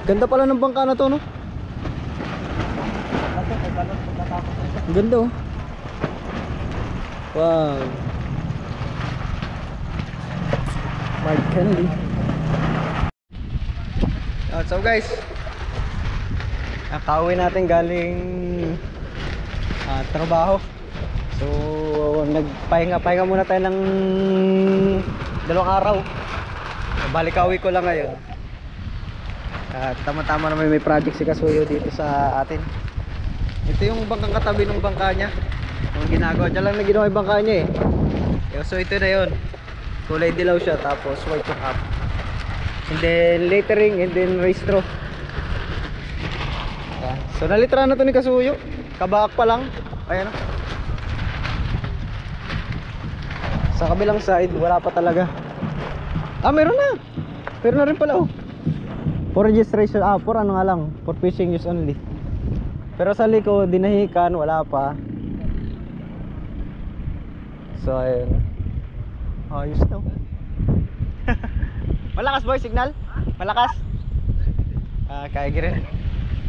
Ganda pala ng bangka na to, no? Ganda, oh. Wow. Mark Kennedy. So guys, nakauwi natin galing trabaho. So nagpahinga muna tayo ng 2 araw. Balik-awi ko lang ngayon. Tama-tama naman may project si Kasuyo dito sa atin. Ito yung bangkang katabi ng bangka niya. Yung ginagawa dyan lang na ginawa yung bangka niya eh. So ito na yun. Kulay dilaw siya tapos white yung up. And then lettering and then race straw. So nalitra na to ni Kasuyo. Kabaak pa lang. Ayan o. Sa kabilang side wala pa talaga. Meron na. Meron na rin pala oh. For registration, for ano nga lang, for fishing use only. Pero sa likod, dinahikan, wala pa. So ayun. Ayos na. Malakas boy, signal? Malakas? Kaya rin.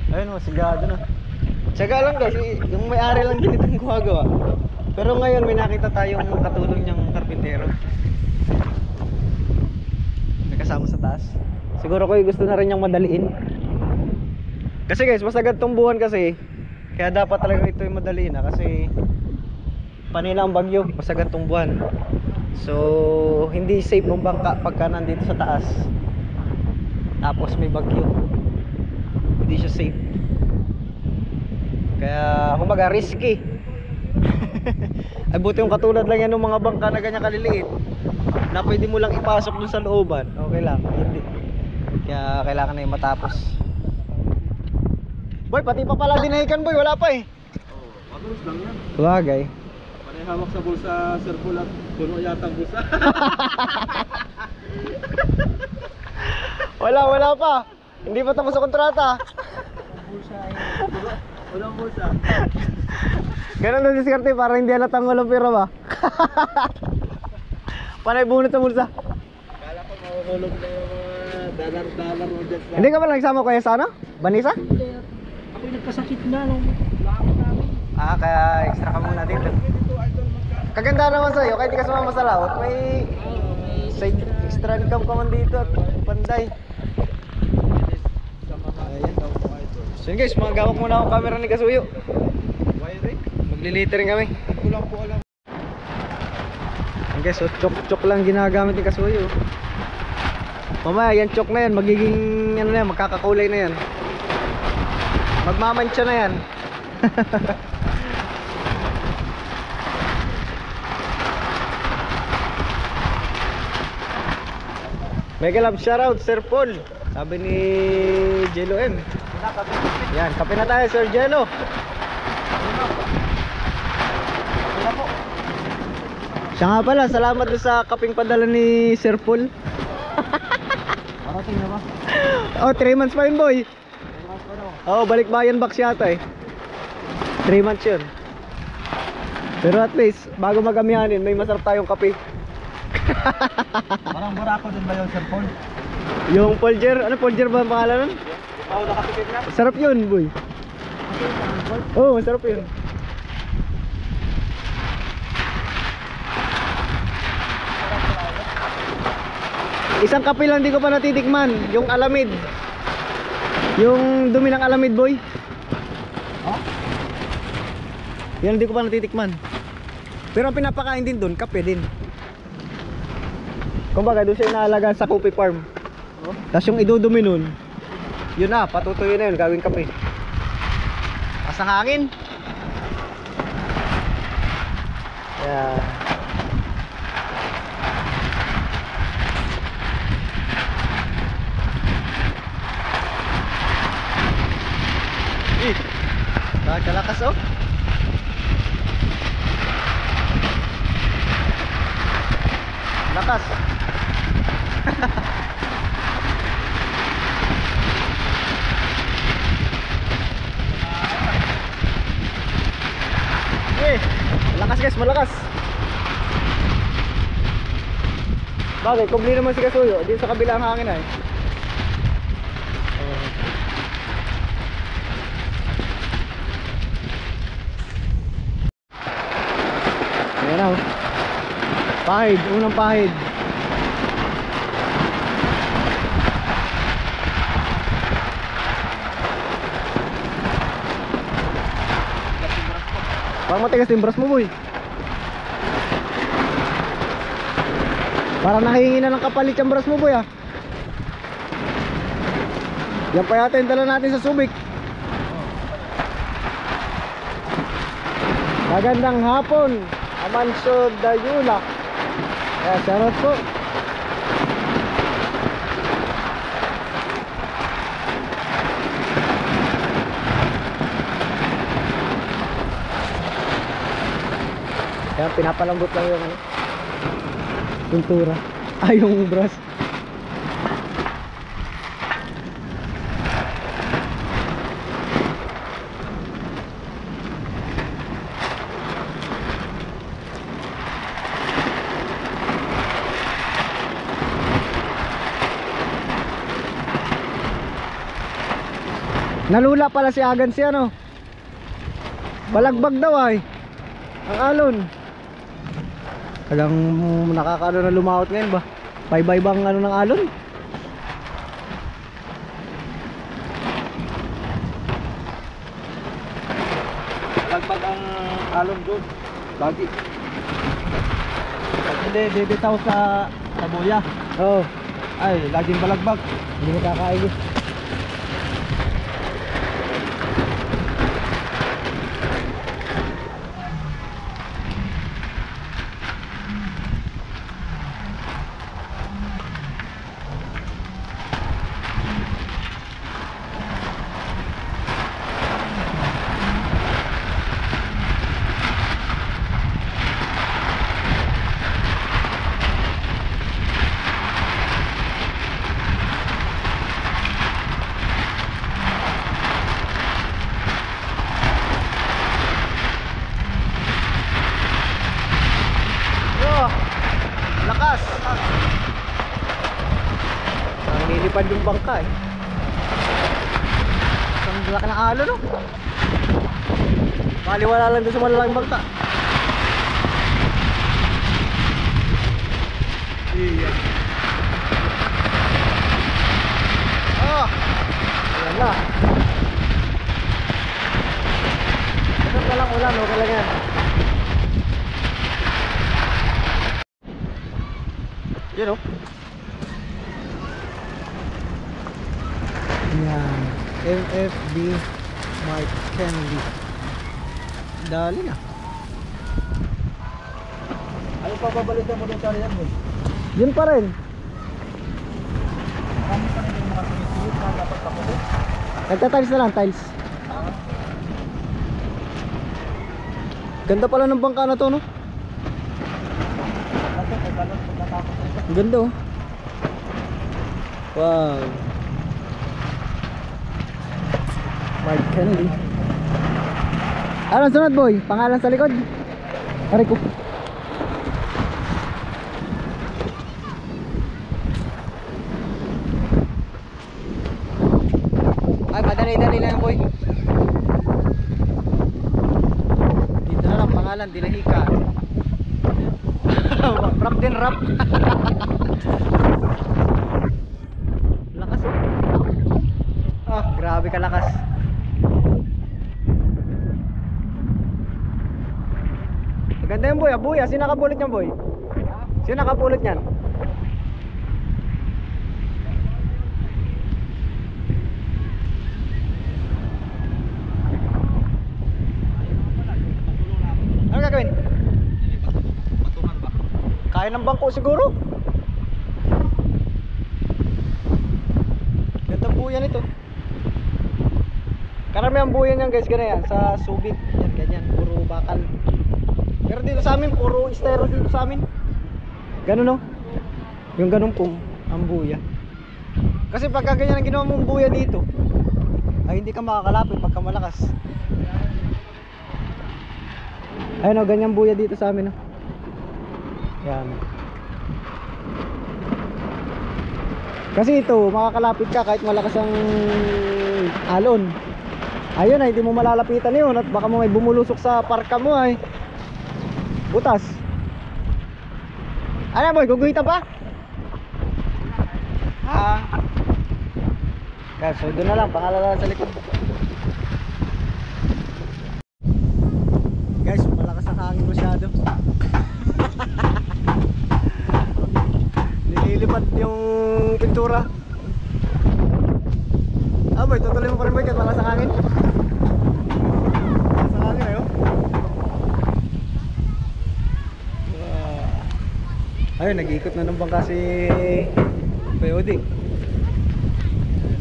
Ayun mo, sigado na. Tsaga lang guys, yung may-ari lang din itong gumagawa. Pero ngayon may nakita tayong katulong niyang karpintero. May kasama sa taas. Siguro ko gusto na rin niyang madaliin. Kasi guys, basta gantong buwan kasi, kaya dapat talaga ito yung madaliin na kasi panila ang bagyo, basta gantong buwan. So hindi safe ng bangka pagka nandito sa taas. Tapos may bagyo. Hindi siya safe. Kaya kumbaga risky. Ay buti yung katulad lang yan ng mga bangka na ganyan kaliliit na pwede mo lang ipasok dun sa looban. Okay lang, hindi. Kaya kailangan na yung matapos. Boy, pati pa pala dinahikan boy, wala pa eh. Matulos lang yan. Bagay. Panay hawak sa bulsa, Sir Paul, at puno yatang bulsa. Wala pa. Hindi pa tapos sa kontrata. Bulsa ay walang bulsa. Ganun na diskarte para hindi halatang walang pera ba? Panay bunot sa bulsa. Kala ko mahuhulog na yung mga dollar mo dyan. Hindi ka ba nagsama kuya sa ano? Vanessa? Ako'y nagkasakit na nung lakot namin. Kaya extra ka muna dito. Kaganda naman sa'yo, kahit di ka sumama sa laot, may side extra income ka man dito at panday. Ayan. So yun guys, magawak muna akong camera ni Kasuyo. Maglilittering kami. Kulang po alam. Ayan guys, so chok lang ginagamit ni Kasuyo. Mamaya yan chok na yan, magiging ano na yan, magkakakulay na yan. Magmamantsa na yan. Mega love shoutout Sir Paul. Sabi ni Jello M. Yan, kape na tayo Sir Jello. Siya nga pala, salamat doon sa kaping padala ni Sir Paul. Parating na ba? 3 months pa yun boy. Balik bayan box yata eh. 3 months yun. Pero at least, bago magamihanin, may masarap tayong kape. Parang Boracay din ba yung Sir Paul? Yung Polger, ano Polger ba ang pangalan nun? Oo, nakatipid na. Sarap yun boy. Masarap yun. Isang kape lang di ko pa natitikman, yung Alamid. Yung dumi ng Alamid boy. Yan hindi ko pa natitikman. Pero ang pinapakain din doon, kape din. Kumbaga doon siya inaalagaan sa coffee farm. Tapos yung idudumi nun, yun na, patutuyo na yun, gawing kape. Pasang hangin. Yeah. Kalakas oh. Lakas. Malakas guys, malakas. Bagay, kubli naman si Kasuyo. Dito sa kabilang hangin ay. pahid, unang pahid. Parang matigas yung brush mo, boy. Parang nahihingi na ng kapalit yung brush mo, boy, ah. Yan pa yata yung dala natin sa Subic. Magandang hapon, Amancio Dayula. Kaya shoutout po. Kaya pinapalambot lang yung pintura. Yung brush. Nalula pala si Agan si ano. Balagbag daw ay. Ang alon. Tagang nakakaano na lumawot ngayon ba? Bye-bye bang ano ng alon? Lagpag ang alon doon. Lagi. Pag hindi, bibitaw sa buya. Oo. Ay, laging balagbag. Hindi mo kakain. Lakas. Ang nilipad yung bangka eh. Ang laki ng alon, no? Maliwala lang doon sa malalaking bangka. Iya. Ayan na. Ganun ka lang ulan, okay lang yan. Yan, oh. Yan. MFB Mark Kennedy. Dali na. Ano pa babalitan mo doon sa riyan mo? Yun pa rin. Marami pa rin yung mga sinisilip na dapat pakulit. Nagta-tiles na lang, tiles. Ganda pala ng bangka na to, no? Ang ganda, oh. Wow. Mark Kennedy. Anong sunod, boy? Pangalan sa likod? Aray ko. Ay, madali-dali lang, boy. Dito na lang pangalan, Dilahika. Rap din rap. Lakas, oh. Ah, grabe ka lakas. Maganda yung boy, ah. Boy, ah. Sino nakapulot niyan, boy? Sino nakapulot niyan? Ano gagawin? Kaya ng bangko siguro. Gandang buyan ito. Karamihan buyan yan, guys, ganyan sa Subic. Yan, ganyan, puro bakal. Pero dito sa amin, puro estero dito sa amin. Ganun, no? Yung ganun po ang buya. Kasi pagka ganyan ang ginawa mong buya dito, ay hindi ka makakalapit pagka malakas. Ayun, no, ganyan buya dito sa amin, no? Yan. Kasi ito, makakalapit ka kahit malakas ang alon. Ayun ay, hindi mo malalapitan yun at baka mo may bumulusok sa parka mo ay butas. Ano boy, guguhita pa? Ah. Guys, so doon na lang, pangalala sa likod. Guys, malakas ang hangin masyado. Nililipat yung pintura. Ah boy, tutuloy mo pa rin boy, kahit malakas ang hangin. Malakas ang hangin ayo. Ayun, nag-iikot na ng bangka si POD.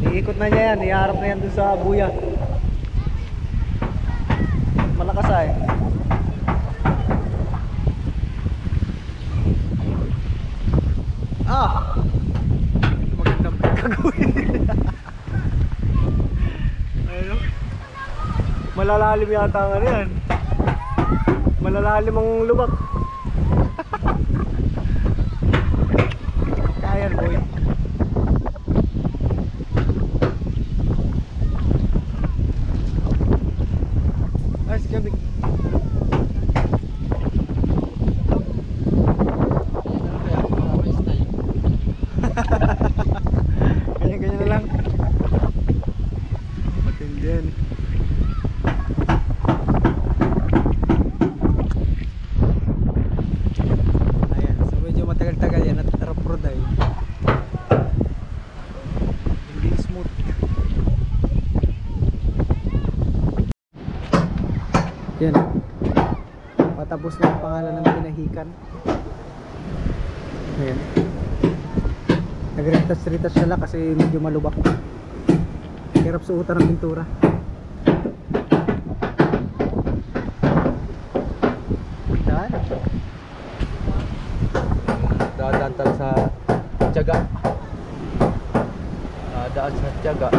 Iikot na niya yan, iharap na yan dun sa buya. Malakas ay. Ah! Magandang gagawin. Ayun. Malalalim yata nga yan. Malalalim ang lubak. Kaya boy. Ay, si Gabig. Ganyan-ganyan na lang. Matindi yan. Ayan, so medyo matagal-tagal yan at rough road ay. Hindi smooth. Yan. Patapos na ang pangalan ng pinahikan. Ayan. Nagretas-retas siya lang kasi medyo malubak. Hirap suotan ng pintura. Daan. Dadaan tayo sa tiyaga. Daan sa tiyaga.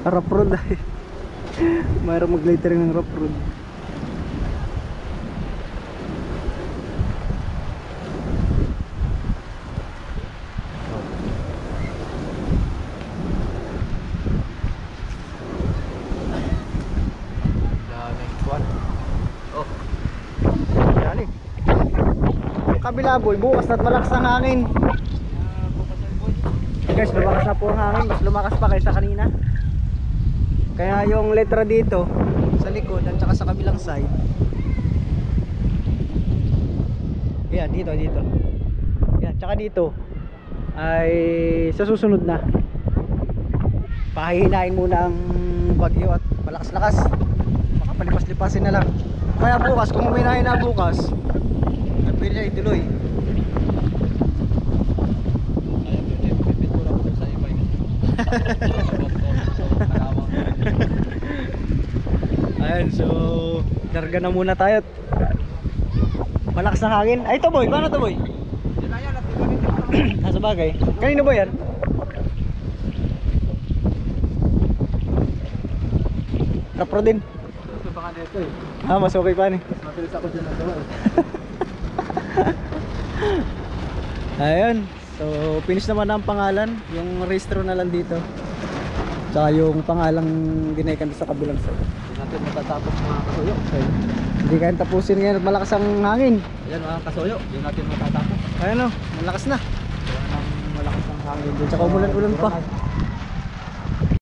Rough road ay. Mayroong mag-lettering ng rough road. Daming kwan. Oh, Yan eh. Yung kabila boy, bukas na't malakas ang hangin. bukas ay boy. Guys, lumakas na po ang hangin. Mas lumakas pa kaysa kanina. Kaya yung letra dito sa likod at saka sa kabilang side. Yan, dito. Yan, tsaka dito ay sa susunod na. Pahihinain muna ang bagyo at malakas-lakas. Baka palipas-lipasin na lang. Kaya bukas, kung uminahin na bukas, ay pwede na ituloy. Ayaw ko pintura ko sa iba yun. Ayan, so darga na muna tayo. Malakas ng hangin. Ay, ito boy, paano to boy? Nasa bagay. Kanino ba yan? Rapro din. Ito baka dito eh. Ah, mas okay pa ni. Mabilis ako dyan nagawa eh. Ayan. So, finish naman na ang pangalan. Yung registro na lang dito. Tsaka yung pangalang dinaikan sa kabilang side. Hindi natin matatapos mga kasuyo. Okay. Hindi kayang tapusin ngayon at malakas ang hangin. Ayan mga kasuyo, hindi natin matatapos. Ayan o, malakas na. Kaya nang malakas ang hangin. Tsaka umulan-ulan pa.